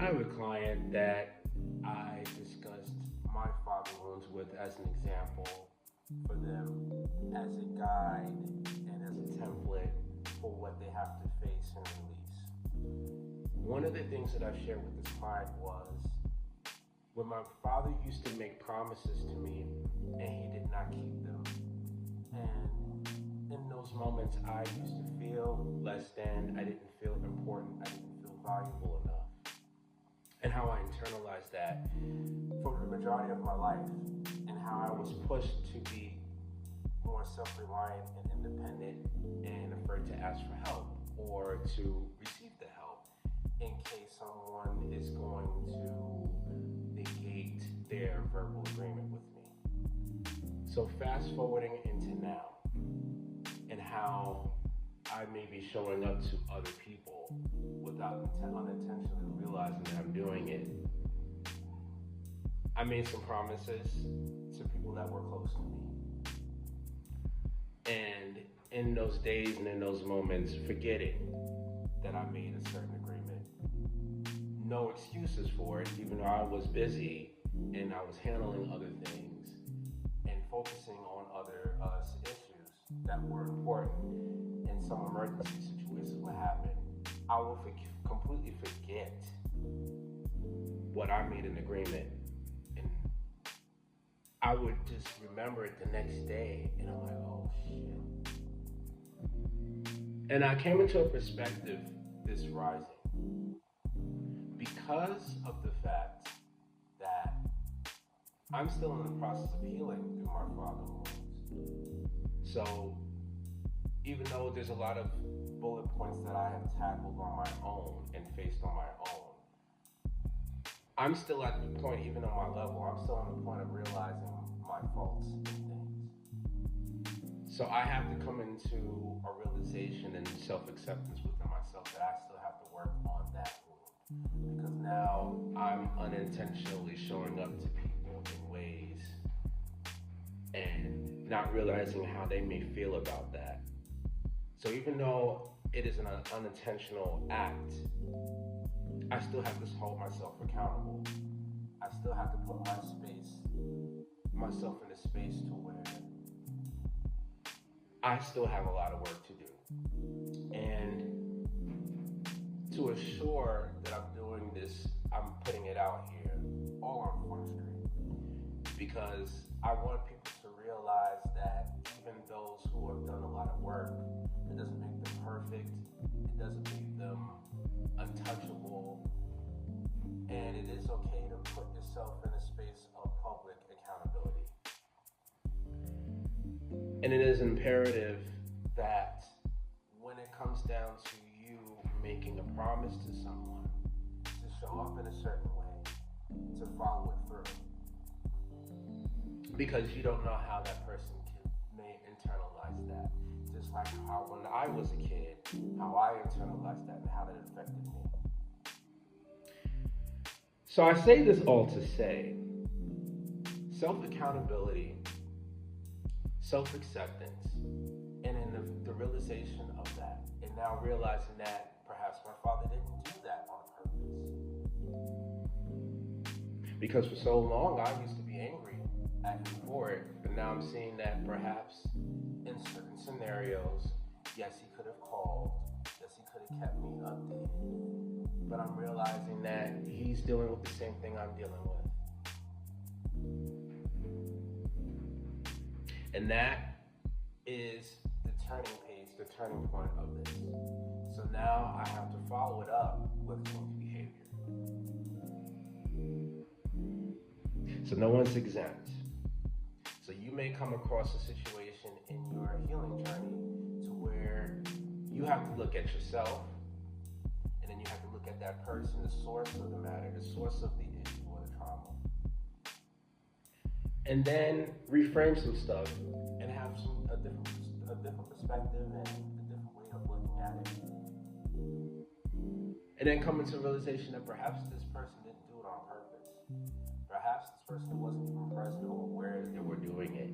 have a client that I discussed my father wounds with as an example for them, as a guide and as a template for what they have to face and release. One of the things that I shared with this client was when my father used to make promises to me and he did not keep them. And in those moments, I used to feel less than, I didn't feel important, I didn't feel valuable enough. And how I internalized that for the majority of my life, and how I was pushed to be more self-reliant and independent and afraid to ask for help or to receive the help in case someone is going to negate their verbal agreement with me. So fast forwarding into now and how I may be showing up to other people without unintentionally realizing that I'm doing it. I made some promises to people that were close to me. And in those days and in those moments, forgetting that I made a certain agreement. No excuses for it, even though I was busy and I was handling other things and focusing on other issues that were important. And some emergency situations would happen. I will completely forget what I made an agreement, and I would just remember it the next day, and I'm like, oh shit. And I came into a perspective this rising because of the fact that I'm still in the process of healing through my father wounds. So even though there's a lot of bullet points that I have tackled on my own and faced on my own, I'm still at the point, even on my level, I'm still on the point of realizing my faults and things. So I have to come into a realization and self-acceptance within myself that I still have to work on that wound. Because now I'm unintentionally showing up to people in ways and not realizing how they may feel about that. So even though it is an unintentional act, I still have to hold myself accountable. I still have to put myself in a space to where I still have a lot of work to do. And to assure that I'm doing this, I'm putting it out here all on Front Street. Because I want people to realize that even those who have done a lot of work, it doesn't make them perfect, it doesn't make them untouchable, and it is okay to put yourself in a space of public accountability. And it is imperative that when it comes down to you making a promise to someone, to show up in a certain way, to follow it through. Because you don't know how that person may internalize that. Just like how when I was a kid, how I internalized that and how that affected me. So I say this all to say, self-accountability, self-acceptance, and in the realization of that, and now realizing that perhaps my father didn't do that on purpose. Because for so long I used to be angry at him for it, but now I'm seeing that perhaps in certain scenarios, yes, he could have called, yes, he could have kept me updated, but I'm realizing that he's dealing with the same thing I'm dealing with. And that is the turning page, the turning point of this. So now I have to follow it up with change behavior. So no one's exempt. So you may come across a situation in your healing journey to where you have to look at yourself, and then you have to look at that person, the source of the matter, the source of the issue or the trauma. And then reframe some stuff and have a different perspective and a different way of looking at it. And then come into a realization that perhaps this person didn't do it on purpose. Perhaps this person wasn't even present or aware that they were doing it.